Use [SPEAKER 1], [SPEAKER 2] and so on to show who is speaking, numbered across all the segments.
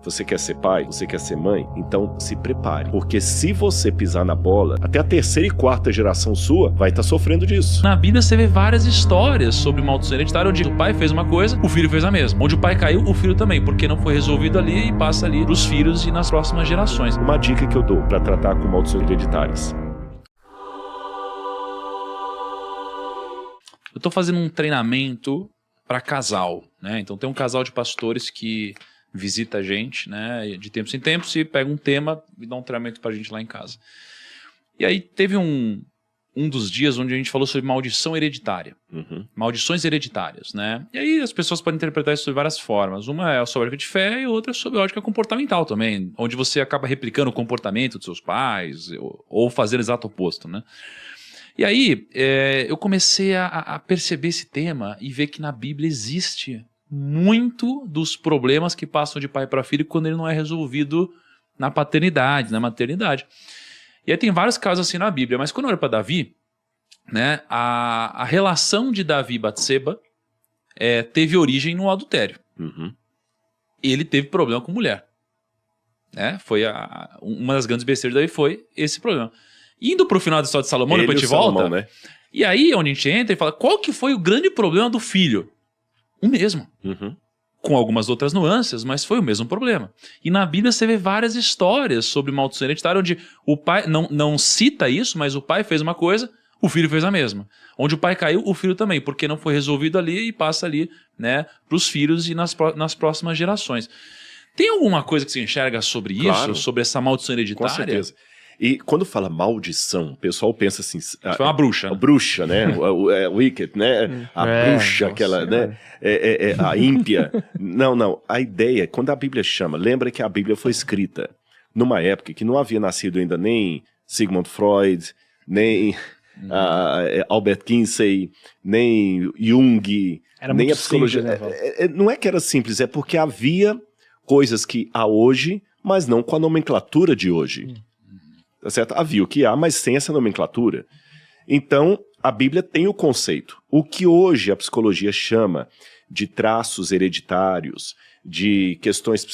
[SPEAKER 1] Você quer ser pai? Você quer ser mãe? Então se prepare. Porque se você pisar na bola, até a terceira e quarta geração sua vai estar sofrendo disso.
[SPEAKER 2] Na Bíblia você vê várias histórias sobre maldição hereditária, onde o pai fez uma coisa, o filho fez a mesma. Onde o pai caiu, o filho também, porque não foi resolvido ali e passa ali pros filhos e nas próximas gerações.
[SPEAKER 1] Uma dica que eu dou para tratar com maldições hereditárias.
[SPEAKER 2] Eu tô fazendo um treinamento para casal, né? Então tem um casal de pastores que visita a gente, né, de tempos em tempos, e pega um tema e dá um treinamento pra gente lá em casa. E aí teve um dos dias onde a gente falou sobre maldição hereditária. Maldições hereditárias, né? E aí as pessoas podem interpretar isso de várias formas. Uma é sobre a ótica de fé e outra é sobre a ótica comportamental também, onde você acaba replicando o comportamento dos seus pais ou fazendo o exato oposto, né? E aí eu comecei a perceber esse tema e ver que na Bíblia existe muito dos problemas que passam de pai para filho quando ele não é resolvido na paternidade, na maternidade. E aí tem vários casos assim na Bíblia, mas quando eu olho para Davi, né, a relação de Davi e Batseba teve origem no adultério. Ele teve problema com mulher. Né? Foi uma das grandes besteiras de Davi foi esse problema. Indo para o final da história de Salomão, depois a gente volta, né? E aí onde a gente entra e fala, qual que foi o grande problema do filho? O mesmo. Com algumas outras nuances, mas foi o mesmo problema. E na Bíblia você vê várias histórias sobre maldição hereditária, onde o pai não cita isso, mas o pai fez uma coisa, o filho fez a mesma. Onde o pai caiu, o filho também, porque não foi resolvido ali e passa ali, né, para os filhos e nas próximas gerações. Tem alguma coisa que você enxerga sobre isso, sobre essa maldição hereditária?
[SPEAKER 1] Com certeza. E quando fala maldição, o pessoal pensa assim...
[SPEAKER 2] Foi uma bruxa.
[SPEAKER 1] A bruxa, né? Wicked, né? A bruxa, aquela, né? A ímpia. Não. A ideia, quando a Bíblia chama, lembra que a Bíblia foi escrita numa época que não havia nascido ainda nem Sigmund Freud, nem Albert Kinsey, nem Jung, nem a psicologia. Simples, né, não é que era simples, é porque havia coisas que há hoje, mas não com a nomenclatura de hoje. Tá certo? Havia o que há, mas sem essa nomenclatura. Então, a Bíblia tem o conceito. O que hoje a psicologia chama de traços hereditários, de questões,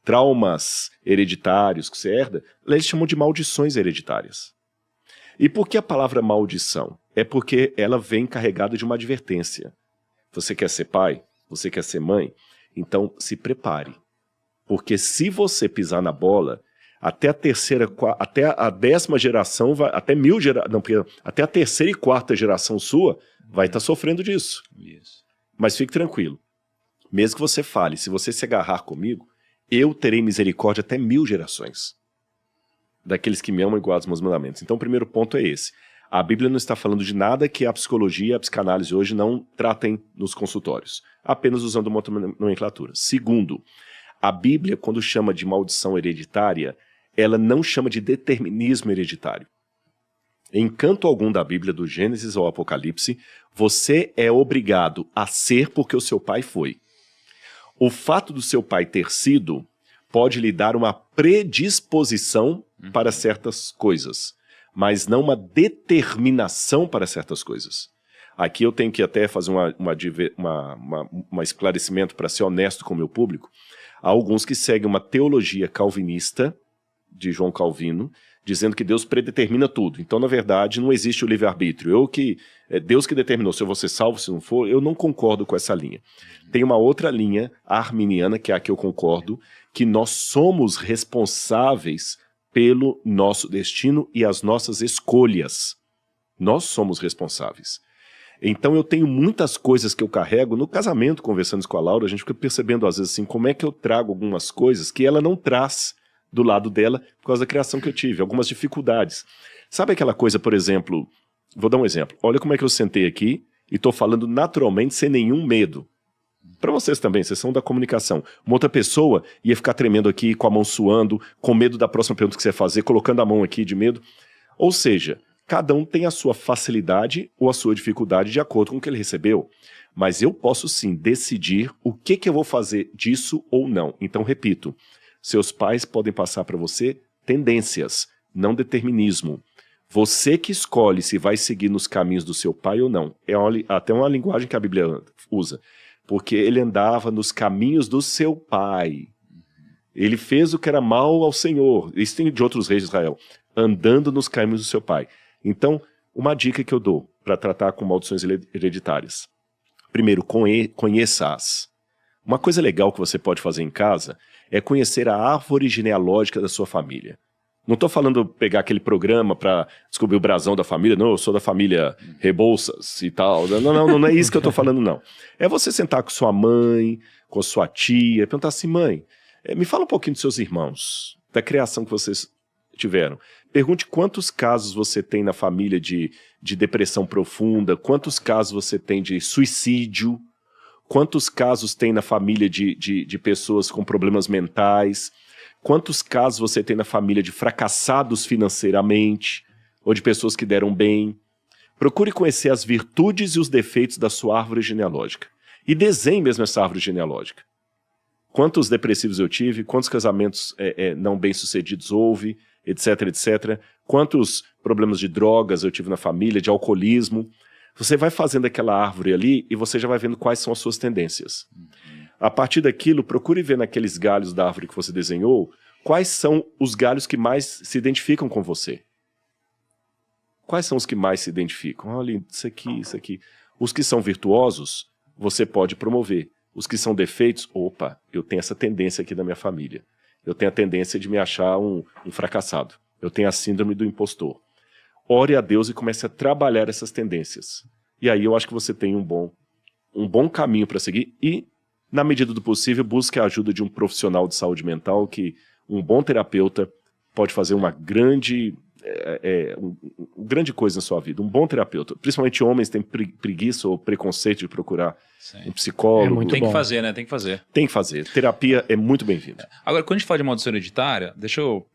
[SPEAKER 1] traumas hereditários que você herda, eles chamam de maldições hereditárias. E por que a palavra maldição? É porque ela vem carregada de uma advertência. Você quer ser pai? Você quer ser mãe? Então, se prepare. Porque se você pisar na bola... Até a décima geração, até a terceira e quarta geração sua vai estar sofrendo disso.
[SPEAKER 2] Isso.
[SPEAKER 1] Mas fique tranquilo. Mesmo que você fale, se você se agarrar comigo, eu terei misericórdia até 1000 gerações. Daqueles que me amam e guardam os meus mandamentos. Então o primeiro ponto é esse. A Bíblia não está falando de nada que a psicologia e a psicanálise hoje não tratem nos consultórios. Apenas usando uma outra nomenclatura. Segundo, a Bíblia, quando chama de maldição hereditária, ela não chama de determinismo hereditário. Em canto algum da Bíblia, do Gênesis ao Apocalipse, você é obrigado a ser porque o seu pai foi. O fato do seu pai ter sido pode lhe dar uma predisposição para certas coisas, mas não uma determinação para certas coisas. Aqui eu tenho que até fazer um esclarecimento para ser honesto com o meu público. Há alguns que seguem uma teologia calvinista, de João Calvino, dizendo que Deus predetermina tudo. Então, na verdade, não existe o livre-arbítrio. É Deus que determinou se eu vou ser salvo, se não for. Eu não concordo com essa linha. Tem uma outra linha, a arminiana, que é a que eu concordo, que nós somos responsáveis pelo nosso destino e as nossas escolhas. Nós somos responsáveis. Então eu tenho muitas coisas que eu carrego no casamento, conversando com a Laura, a gente fica percebendo às vezes assim, como é que eu trago algumas coisas que ela não traz do lado dela por causa da criação que eu tive, algumas dificuldades. Sabe aquela coisa, por exemplo, vou dar um exemplo, olha como é que eu sentei aqui e estou falando naturalmente sem nenhum medo. Para vocês também, vocês são da comunicação. Uma outra pessoa ia ficar tremendo aqui, com a mão suando, com medo da próxima pergunta que você vai fazer, colocando a mão aqui de medo. Ou seja, cada um tem a sua facilidade ou a sua dificuldade de acordo com o que ele recebeu. Mas eu posso sim decidir o que eu vou fazer disso ou não. Então, repito, seus pais podem passar para você tendências, não determinismo. Você que escolhe se vai seguir nos caminhos do seu pai ou não. É até uma linguagem que a Bíblia usa. Porque ele andava nos caminhos do seu pai. Ele fez o que era mal ao Senhor. Isso tem de outros reis de Israel. Andando nos caminhos do seu pai. Então, uma dica que eu dou para tratar com maldições hereditárias. Primeiro, conheça-as. Uma coisa legal que você pode fazer em casa é conhecer a árvore genealógica da sua família. Não estou falando pegar aquele programa para descobrir o brasão da família. Não, eu sou da família Rebouças e tal. Não é isso que eu estou falando, não. É você sentar com sua mãe, com sua tia, perguntar assim, mãe, me fala um pouquinho dos seus irmãos, da criação que vocês tiveram. Pergunte quantos casos você tem na família de depressão profunda, quantos casos você tem de suicídio, quantos casos tem na família de pessoas com problemas mentais, quantos casos você tem na família de fracassados financeiramente, ou de pessoas que deram bem. Procure conhecer as virtudes e os defeitos da sua árvore genealógica. E desenhe mesmo essa árvore genealógica. Quantos depressivos eu tive, quantos casamentos não bem-sucedidos houve, etc, etc. Quantos problemas de drogas eu tive na família, de alcoolismo. Você vai fazendo aquela árvore ali e você já vai vendo quais são as suas tendências. A partir daquilo, procure ver naqueles galhos da árvore que você desenhou, quais são os galhos que mais se identificam com você. Quais são os que mais se identificam? Olha, isso aqui, isso aqui. Os que são virtuosos, você pode promover. Os que são defeitos, opa, eu tenho essa tendência aqui da minha família. Eu tenho a tendência de me achar um fracassado. Eu tenho a síndrome do impostor. Ore a Deus e comece a trabalhar essas tendências. E aí eu acho que você tem um bom caminho para seguir e, na medida do possível, busque a ajuda de um profissional de saúde mental, que um bom terapeuta pode fazer uma grande coisa na sua vida. Um bom terapeuta. Principalmente homens têm preguiça ou preconceito de procurar um psicólogo.
[SPEAKER 2] Tem que fazer, né? Tem que fazer.
[SPEAKER 1] Tem que fazer. Terapia é muito bem-vinda.
[SPEAKER 2] Agora, quando a gente fala de maldição hereditária, deixa eu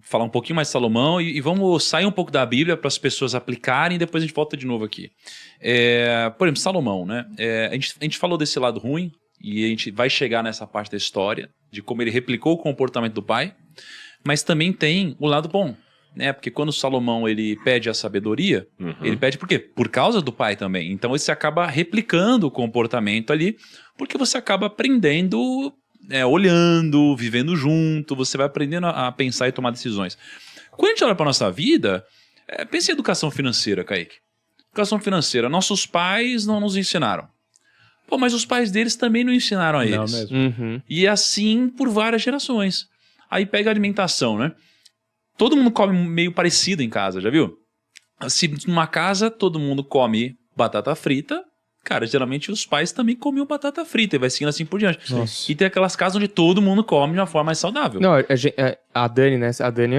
[SPEAKER 2] falar um pouquinho mais de Salomão e vamos sair um pouco da Bíblia para as pessoas aplicarem e depois a gente volta de novo aqui. Por exemplo, Salomão, né? A gente falou desse lado ruim e a gente vai chegar nessa parte da história de como ele replicou o comportamento do pai, mas também tem o lado bom, né? Porque quando Salomão ele pede a sabedoria, ele pede por quê? Por causa do pai também. Então você acaba replicando o comportamento ali, porque você acaba aprendendo, olhando, vivendo junto, você vai aprendendo a pensar e tomar decisões. Quando a gente olha para a nossa vida, pense em educação financeira, Kaique. Educação financeira, nossos pais não nos ensinaram. Pô, mas os pais deles também não ensinaram a eles.
[SPEAKER 3] Não mesmo.
[SPEAKER 2] E assim por várias gerações. Aí pega a alimentação, né? Todo mundo come meio parecido em casa, já viu? Se numa casa todo mundo come batata frita, cara, geralmente os pais também comiam batata frita e vai seguindo assim por diante.
[SPEAKER 3] Nossa.
[SPEAKER 2] E tem aquelas casas onde todo mundo come de uma forma mais saudável.
[SPEAKER 3] Não, a Dani, né? A Dani,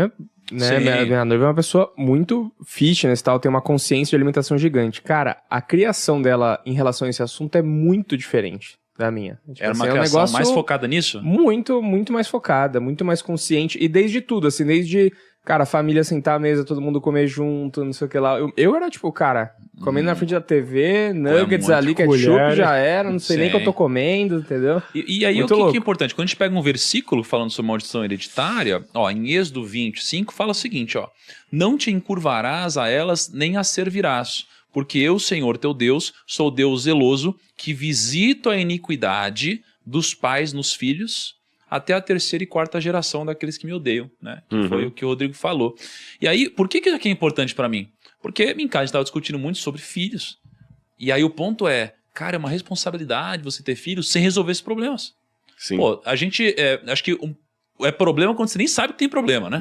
[SPEAKER 3] né, minha noiva é uma pessoa muito fitness e tal, tem uma consciência de alimentação gigante. Cara, a criação dela em relação a esse assunto é muito diferente da minha. Tipo,
[SPEAKER 2] era uma criação mais focada nisso?
[SPEAKER 3] Muito, muito mais focada, muito mais consciente. E desde tudo, assim, desde, cara, a família sentar à mesa, todo mundo comer junto, não sei o que lá. Eu era tipo, cara, comendo na frente da TV, nuggets ali, ketchup já era, não sei nem o que eu tô comendo, entendeu?
[SPEAKER 2] E aí muito o que é importante? Quando a gente pega um versículo falando sobre maldição hereditária, em Êxodo 25, fala o seguinte, não te encurvarás a elas, nem as servirás. Porque eu, Senhor teu Deus, sou Deus zeloso, que visito a iniquidade dos pais nos filhos, até a 3ª e 4ª geração daqueles que me odeiam, né? Que foi o que o Rodrigo falou. E aí, por que isso aqui é importante para mim? Porque em casa a gente estava discutindo muito sobre filhos. E aí o ponto é, cara, é uma responsabilidade você ter filhos sem resolver esses problemas.
[SPEAKER 1] Sim.
[SPEAKER 2] Pô, a gente, acho que é problema quando você nem sabe que tem problema, né?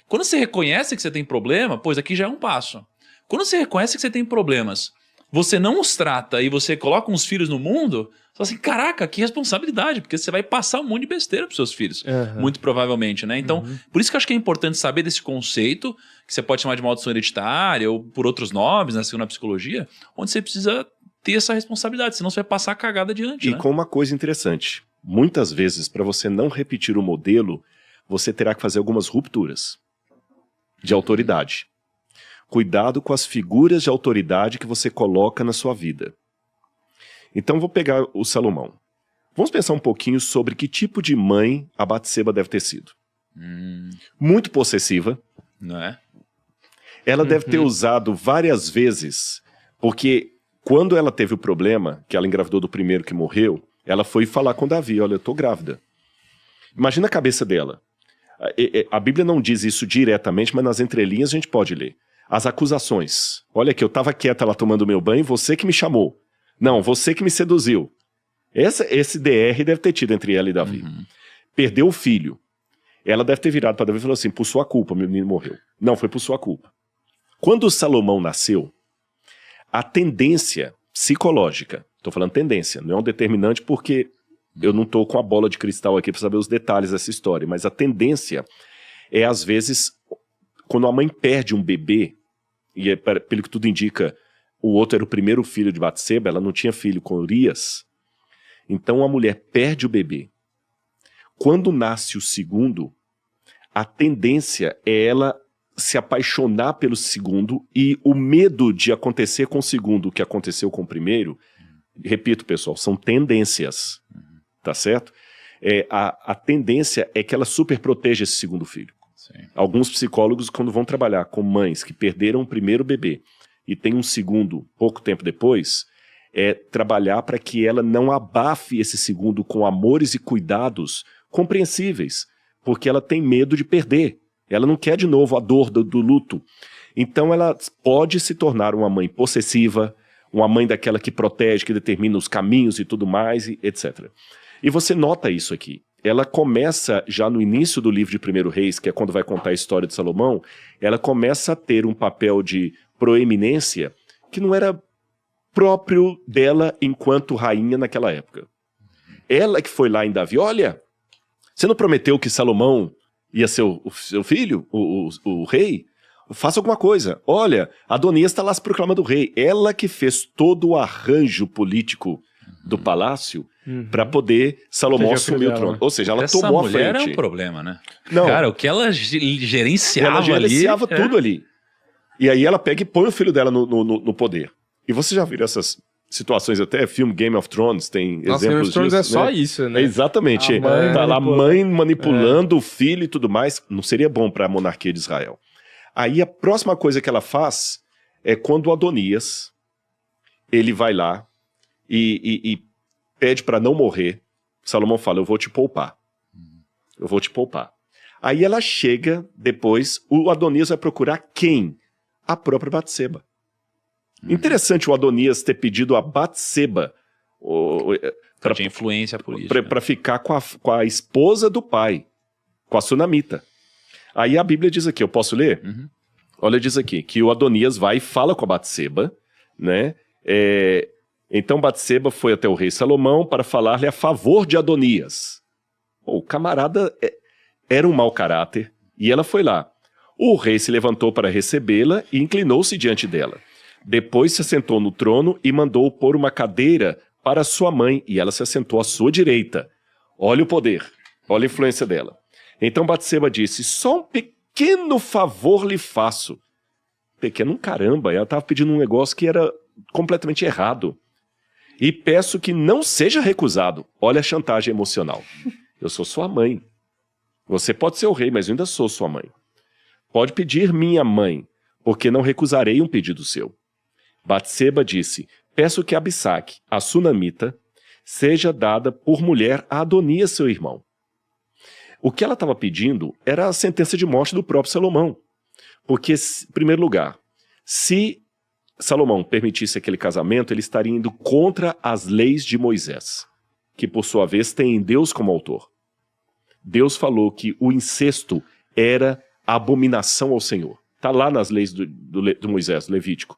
[SPEAKER 2] Quando você reconhece que você tem problema, pois aqui já é um passo. Quando você reconhece que você tem problemas, você não os trata e você coloca uns filhos no mundo, você fala assim, caraca, que responsabilidade, porque você vai passar um monte de besteira pros seus filhos, muito provavelmente, né? Então, por isso que eu acho que é importante saber desse conceito, que você pode chamar de maldição hereditária ou por outros nomes, né, segundo a psicologia, onde você precisa ter essa responsabilidade, senão você vai passar a cagada adiante,
[SPEAKER 1] E
[SPEAKER 2] né?
[SPEAKER 1] com uma coisa interessante, muitas vezes, para você não repetir o modelo, você terá que fazer algumas rupturas de autoridade. Cuidado com as figuras de autoridade que você coloca na sua vida. Então vou pegar o Salomão. Vamos pensar um pouquinho sobre que tipo de mãe a Batseba deve ter sido. Muito possessiva.
[SPEAKER 2] Não é?
[SPEAKER 1] Ela deve ter usado várias vezes, porque quando ela teve o problema, que ela engravidou do primeiro que morreu, ela foi falar com Davi, olha, eu tô grávida. Imagina a cabeça dela. A Bíblia não diz isso diretamente, mas nas entrelinhas a gente pode ler. As acusações. Olha aqui, eu estava quieta lá tomando meu banho, você que me chamou. Não, você que me seduziu. Esse DR deve ter tido entre ela e Davi. Perdeu o filho. Ela deve ter virado para Davi e falou assim, por sua culpa, meu menino morreu. Não, foi por sua culpa. Quando Salomão nasceu, a tendência psicológica, estou falando tendência, não é um determinante porque eu não estou com a bola de cristal aqui para saber os detalhes dessa história, mas a tendência é, às vezes, quando a mãe perde um bebê, e pelo que tudo indica, o outro era o primeiro filho de Batseba, ela não tinha filho com Urias, então a mulher perde o bebê. Quando nasce o segundo, a tendência é ela se apaixonar pelo segundo e o medo de acontecer com o segundo o que aconteceu com o primeiro, repito, pessoal, são tendências, tá certo? A tendência é que ela super proteja esse segundo filho.
[SPEAKER 2] Sim.
[SPEAKER 1] Alguns psicólogos, quando vão trabalhar com mães que perderam o primeiro bebê e tem um segundo pouco tempo depois, é trabalhar para que ela não abafe esse segundo com amores e cuidados compreensíveis, porque ela tem medo de perder. Ela não quer de novo a dor do luto. Então ela pode se tornar uma mãe possessiva, uma mãe daquela que protege, que determina os caminhos e tudo mais, etc. E você nota isso aqui. Ela começa, já no início do livro de 1 Reis, que é quando vai contar a história de Salomão, ela começa a ter um papel de proeminência que não era próprio dela enquanto rainha naquela época. Ela que foi lá em Davi, olha, você não prometeu que Salomão ia ser o seu filho, o rei? Faça alguma coisa. Olha, Adonias está lá se proclamando rei. Ela que fez todo o arranjo político do palácio para poder Salomão assumir o trono. Ou seja, ela tomou a frente.
[SPEAKER 2] Essa mulher é um problema, né?
[SPEAKER 1] Não.
[SPEAKER 2] Cara, o que ela gerenciava ali...
[SPEAKER 1] Ela gerenciava tudo ali. E aí ela pega e põe o filho dela no poder. E você já viu essas situações, até filme Game of Thrones tem exemplos disso. Game of Thrones
[SPEAKER 3] é só isso, né?
[SPEAKER 1] Exatamente. Tá lá a mãe manipulando o filho e tudo mais. Não seria bom para a monarquia de Israel. Aí a próxima coisa que ela faz é quando o Adonias, ele vai lá e pede para não morrer. Salomão fala, eu vou te poupar. Eu vou te poupar. Aí ela chega, depois, o Adonias vai procurar quem? A própria Batseba. Interessante o Adonias ter pedido a Batseba
[SPEAKER 2] para ter influência política.
[SPEAKER 1] Para ficar com a esposa do pai, com a sunamita. Aí a Bíblia diz aqui, eu posso ler? Olha, diz aqui, que o Adonias vai e fala com a Batseba, né? Então Batseba foi até o rei Salomão para falar-lhe a favor de Adonias. O camarada era um mau caráter e ela foi lá. O rei se levantou para recebê-la e inclinou-se diante dela. Depois se assentou no trono e mandou pôr uma cadeira para sua mãe e ela se assentou à sua direita. Olha o poder, olha a influência dela. Então Batseba disse, só um pequeno favor lhe faço. Pequeno caramba, ela estava pedindo um negócio que era completamente errado. E peço que não seja recusado. Olha a chantagem emocional. Eu sou sua mãe. Você pode ser o rei, mas eu ainda sou sua mãe. Pode pedir minha mãe, porque não recusarei um pedido seu. Batseba disse, peço que Abissaque, a sunamita, seja dada por mulher a Adonias, seu irmão. O que ela estava pedindo era a sentença de morte do próprio Salomão. Porque, em primeiro lugar, se Salomão permitisse aquele casamento, ele estaria indo contra as leis de Moisés, que por sua vez tem Deus como autor. Deus falou que o incesto era abominação ao Senhor. Está lá nas leis do Moisés, Levítico.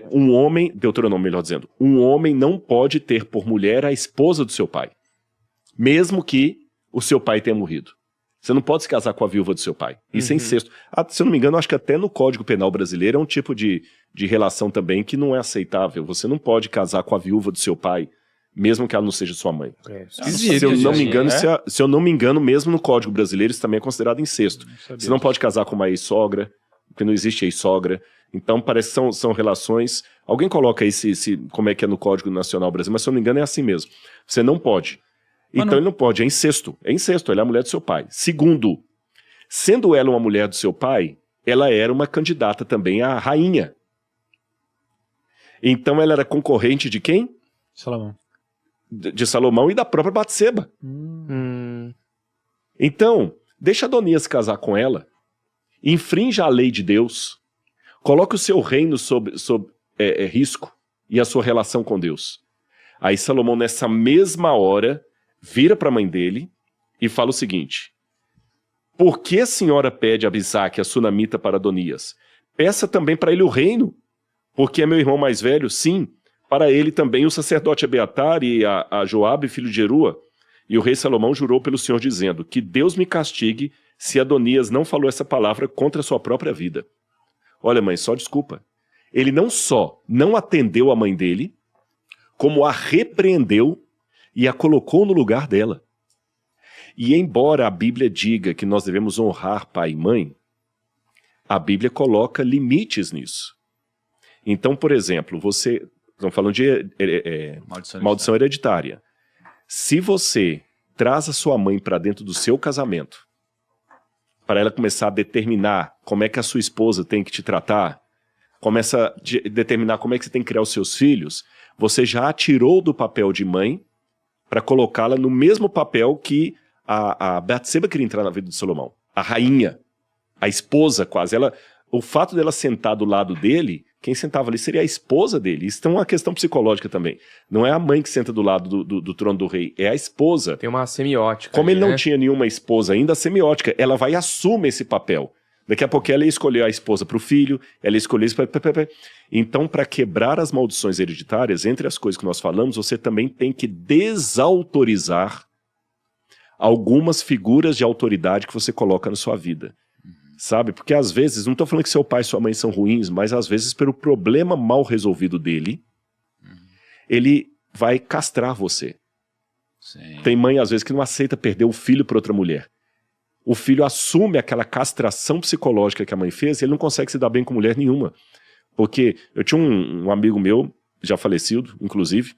[SPEAKER 1] Um homem, Deuteronômio melhor dizendo, um homem não pode ter por mulher a esposa do seu pai, mesmo que o seu pai tenha morrido. Você não pode se casar com a viúva do seu pai. Isso é incesto. Se eu não me engano, acho que até no Código Penal brasileiro é um tipo de relação também que não é aceitável. Você não pode casar com a viúva do seu pai, mesmo que ela não seja sua mãe. Se eu não me engano, mesmo no Código Brasileiro, isso também é considerado incesto. Você não pode casar com uma ex-sogra, porque não existe ex-sogra. Então, parece que são relações... Alguém coloca aí como é que é no Código Nacional Brasileiro, mas se eu não me engano é assim mesmo. Você não pode. Então ele não pode, é incesto, ela é a mulher do seu pai. Segundo, sendo ela uma mulher do seu pai, ela era uma candidata também à rainha. Então ela era concorrente de quem?
[SPEAKER 3] Salomão.
[SPEAKER 1] De Salomão e da própria Batseba. Então, deixa Adonias casar com ela, infrinja a lei de Deus, coloque o seu reino sob risco e a sua relação com Deus. Aí Salomão, nessa mesma hora, vira para a mãe dele e fala o seguinte: por que a senhora pede a Abisaque, a sunamita, para Adonias? Peça também para ele o reino, porque é meu irmão mais velho. Sim, para ele também o sacerdote Abiatar e a Joabe, filho de Jerua. E o rei Salomão jurou pelo Senhor, dizendo: que Deus me castigue se Adonias não falou essa palavra contra a sua própria vida. Olha, mãe, só desculpa. Ele não só não atendeu a mãe dele, como a repreendeu e a colocou no lugar dela. E embora a Bíblia diga que nós devemos honrar pai e mãe, a Bíblia coloca limites nisso. Então, por exemplo, estamos falando de maldição hereditária. Se você traz a sua mãe para dentro do seu casamento, para ela começar a determinar como é que a sua esposa tem que te tratar, começa a determinar como é que você tem que criar os seus filhos, você já a tirou do papel de mãe para colocá-la no mesmo papel que a Batseba queria entrar na vida de Salomão. A rainha, a esposa quase. O fato dela sentar do lado dele, quem sentava ali seria a esposa dele. Isso é uma questão psicológica também. Não é a mãe que senta do lado do trono do rei, é a esposa.
[SPEAKER 3] Tem uma semiótica.
[SPEAKER 1] Como ele não tinha nenhuma esposa ainda, a semiótica, ela vai e assume esse papel. Daqui a pouco ela ia escolher a esposa para o filho, ela ia escolher... Então, para quebrar as maldições hereditárias, entre as coisas que nós falamos, você também tem que desautorizar algumas figuras de autoridade que você coloca na sua vida. Sabe? Porque às vezes, não estou falando que seu pai e sua mãe são ruins, mas às vezes pelo problema mal resolvido dele, ele vai castrar você.
[SPEAKER 2] Sim.
[SPEAKER 1] Tem mãe às vezes que não aceita perder o filho para outra mulher. O filho assume aquela castração psicológica que a mãe fez e ele não consegue se dar bem com mulher nenhuma. Porque eu tinha um amigo meu, já falecido, inclusive,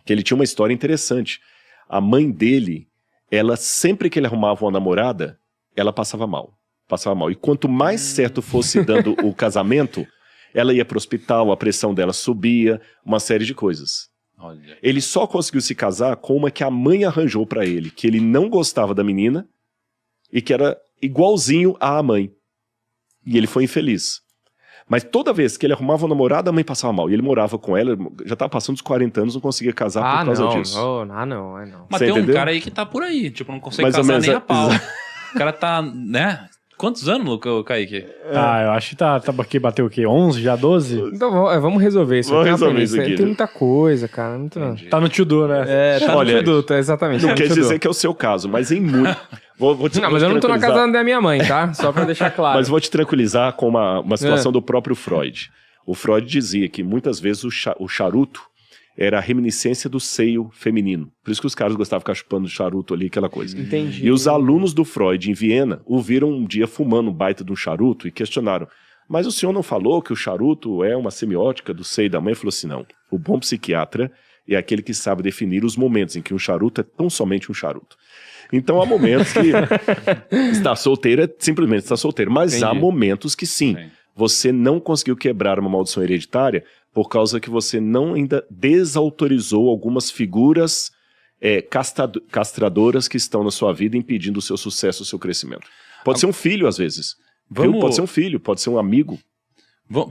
[SPEAKER 1] que ele tinha uma história interessante. A mãe dele, ela sempre que ele arrumava uma namorada, ela passava mal. E quanto mais certo fosse dando o casamento, ela ia para o hospital, a pressão dela subia, uma série de coisas.
[SPEAKER 2] Olha.
[SPEAKER 1] Ele só conseguiu se casar com uma que a mãe arranjou para ele, que ele não gostava da menina e que era igualzinho à mãe. E ele foi infeliz. Mas toda vez que ele arrumava uma namorada, a mãe passava mal. E ele morava com ela, já estava passando dos 40 anos, não conseguia casar por causa disso.
[SPEAKER 3] Não.
[SPEAKER 2] Mas
[SPEAKER 1] você
[SPEAKER 2] tem
[SPEAKER 1] entendeu?
[SPEAKER 2] Um cara aí que tá por aí, tipo, não consegue
[SPEAKER 1] Mais ou
[SPEAKER 2] casar
[SPEAKER 1] menos,
[SPEAKER 2] nem a pau. O cara tá, né? Quantos anos, Kaique?
[SPEAKER 4] Eu acho que tá aqui, bateu o quê? 11, já 12?
[SPEAKER 3] Então vamos resolver isso.
[SPEAKER 1] Vamos resolver isso aqui.
[SPEAKER 3] Tem muita coisa, cara.
[SPEAKER 4] Tá no to-do, né?
[SPEAKER 3] Tá
[SPEAKER 1] Olha,
[SPEAKER 3] no to-do, exatamente.
[SPEAKER 1] Não quer dizer que é o seu caso, mas em muito...
[SPEAKER 3] Mas eu não tô na casa da minha mãe, tá? Só pra deixar claro.
[SPEAKER 1] Mas vou te tranquilizar com uma situação do próprio Freud. O Freud dizia que muitas vezes o charuto era a reminiscência do seio feminino. Por isso que os caras gostavam de ficar chupando charuto ali, aquela coisa.
[SPEAKER 3] Entendi.
[SPEAKER 1] E os alunos do Freud em Viena o viram um dia fumando um baita de um charuto e questionaram: mas o senhor não falou que o charuto é uma semiótica do seio da mãe? Ele falou assim: não. O bom psiquiatra é aquele que sabe definir os momentos em que um charuto é tão somente um charuto. Então há momentos que estar solteiro é simplesmente estar solteiro. Mas
[SPEAKER 3] Entendi.
[SPEAKER 1] há momentos que sim. Você não conseguiu quebrar uma maldição hereditária por causa que você não ainda desautorizou algumas figuras castradoras que estão na sua vida impedindo o seu sucesso, o seu crescimento. Pode ser um filho, às vezes. Viu? Pode ser um filho, pode ser um amigo.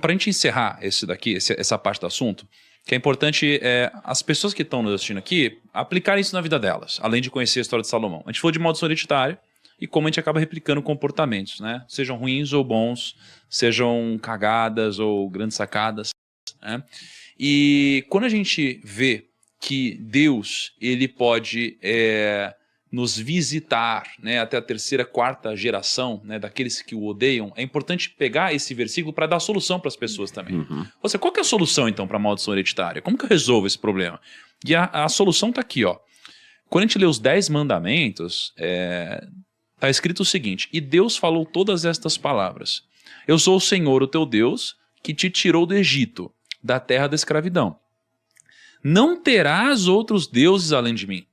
[SPEAKER 2] Para a gente encerrar essa parte do assunto, que é importante as pessoas que estão nos assistindo aqui aplicarem isso na vida delas, além de conhecer a história de Salomão. A gente falou de maldição hereditária e como a gente acaba replicando comportamentos, né? Sejam ruins ou bons, sejam cagadas ou grandes sacadas, né? E quando a gente vê que Deus ele pode nos visitar, né, até a terceira, quarta geração, né, daqueles que o odeiam, é importante pegar esse versículo para dar solução para as pessoas também. Qual que é a solução então para a maldição hereditária? Como que eu resolvo esse problema? E a solução está aqui, ó. Quando a gente lê os 10 mandamentos, está escrito o seguinte: e Deus falou todas estas palavras: eu sou o Senhor, o teu Deus, que te tirou do Egito, da terra da escravidão. Não terás outros deuses além de mim.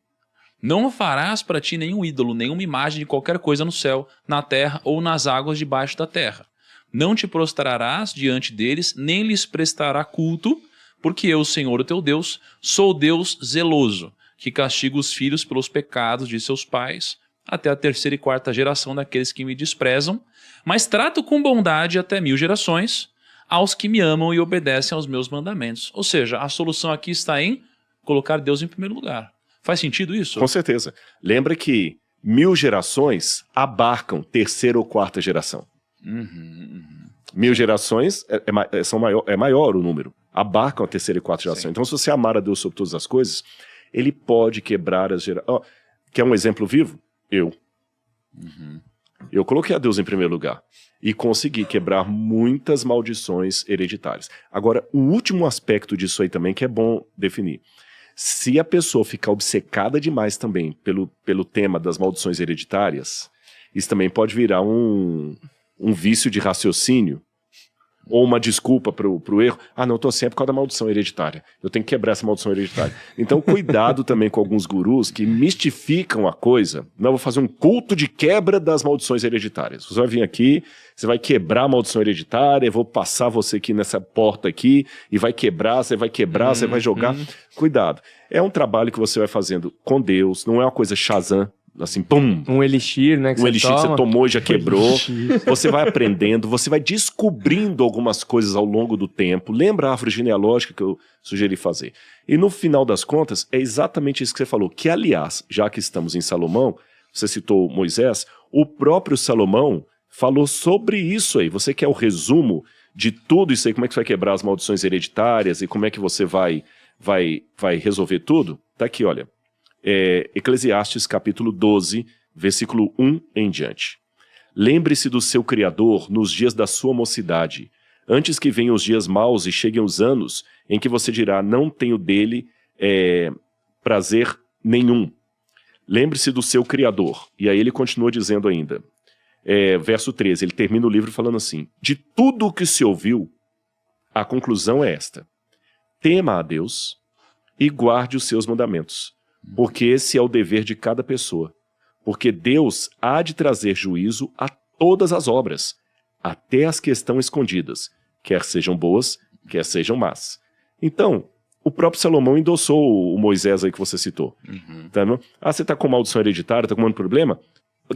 [SPEAKER 2] Não farás para ti nenhum ídolo, nenhuma imagem de qualquer coisa no céu, na terra ou nas águas debaixo da terra. Não te prostrarás diante deles, nem lhes prestará culto, porque eu, o Senhor, o teu Deus, sou Deus zeloso, que castiga os filhos pelos pecados de seus pais até a 3ª e 4ª geração daqueles que me desprezam, mas trato com bondade até 1000 gerações aos que me amam e obedecem aos meus mandamentos. Ou seja, a solução aqui está em colocar Deus em primeiro lugar. Faz sentido isso?
[SPEAKER 1] Com certeza. Lembra que 1000 gerações abarcam 3ª ou 4ª geração. 1000 gerações é maior o número. Abarcam a 3ª e 4ª geração. Então, se você amar a Deus sobre todas as coisas, ele pode quebrar as gerações. Quer um exemplo vivo? Eu coloquei a Deus em primeiro lugar e consegui quebrar muitas maldições hereditárias. Agora, o último aspecto disso aí também que é bom definir. Se a pessoa ficar obcecada demais também pelo tema das maldições hereditárias, isso também pode virar um vício de raciocínio ou uma desculpa pro erro. Não, eu tô assim, é por causa da maldição hereditária. Eu tenho que quebrar essa maldição hereditária. Então, cuidado também com alguns gurus que mistificam a coisa. Não, eu vou fazer um culto de quebra das maldições hereditárias. Você vai vir aqui, você vai quebrar a maldição hereditária, eu vou passar você aqui nessa porta aqui, e vai quebrar, você vai jogar. Cuidado. É um trabalho que você vai fazendo com Deus, não é uma coisa Shazam, assim, pum.
[SPEAKER 3] Um elixir, né?
[SPEAKER 1] Que você tomou e já quebrou. Você vai aprendendo, você vai descobrindo algumas coisas ao longo do tempo. Lembra a árvore genealógica que eu sugeri fazer? E no final das contas, é exatamente isso que você falou. Que, aliás, já que estamos em Salomão, você citou Moisés, o próprio Salomão falou sobre isso aí. Você quer o resumo de tudo isso aí? Como é que você vai quebrar as maldições hereditárias e como é que você vai resolver tudo? Tá aqui, olha. Eclesiastes capítulo 12, versículo 1 em diante. Lembre-se do seu Criador nos dias da sua mocidade, antes que venham os dias maus e cheguem os anos em que você dirá, não tenho dele prazer nenhum. Lembre-se do seu Criador. E aí ele continua dizendo ainda, verso 13, ele termina o livro falando assim, de tudo o que se ouviu, a conclusão é esta, tema a Deus e guarde os seus mandamentos, porque esse é o dever de cada pessoa. Porque Deus há de trazer juízo a todas as obras, até as que estão escondidas, quer sejam boas, quer sejam más. Então, o próprio Salomão endossou o Moisés aí que você citou. Tá, não? Você está com maldição hereditária, está com um problema?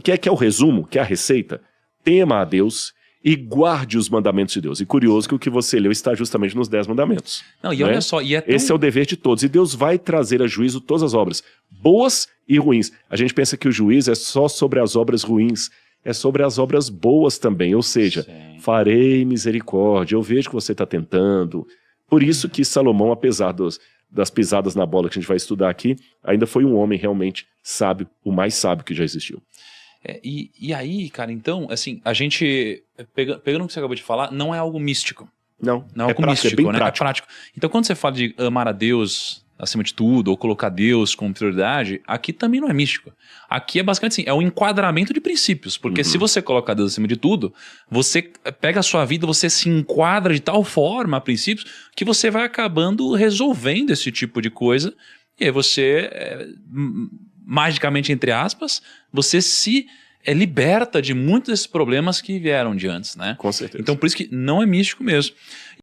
[SPEAKER 1] Quer é o resumo, quer a receita? Tema a Deus e guarde os mandamentos de Deus. E curioso que o que você leu está justamente nos 10 mandamentos.
[SPEAKER 2] Não, e olha só,
[SPEAKER 1] Esse é o dever de todos. E Deus vai trazer a juízo todas as obras, boas e ruins. A gente pensa que o juízo é só sobre as obras ruins, é sobre as obras boas também. Ou seja, farei misericórdia, eu vejo que você está tentando. Por isso que Salomão, apesar das pisadas na bola que a gente vai estudar aqui, ainda foi um homem realmente sábio, o mais sábio que já existiu.
[SPEAKER 2] E aí, cara, então, assim, a gente, pegando o que você acabou de falar, não é algo místico.
[SPEAKER 1] Não
[SPEAKER 2] é algo místico,
[SPEAKER 1] bem
[SPEAKER 2] né?
[SPEAKER 1] prático.
[SPEAKER 2] É prático. Então, quando você fala de amar a Deus acima de tudo, ou colocar Deus como prioridade, aqui também não é místico. Aqui é basicamente assim, é um enquadramento de princípios, porque se você colocar Deus acima de tudo, você pega a sua vida, você se enquadra de tal forma a princípios, que você vai acabando resolvendo esse tipo de coisa, e aí você, magicamente, entre aspas, você se liberta de muitos desses problemas que vieram de antes, né?
[SPEAKER 1] Com certeza.
[SPEAKER 2] Então, por isso que não é místico mesmo.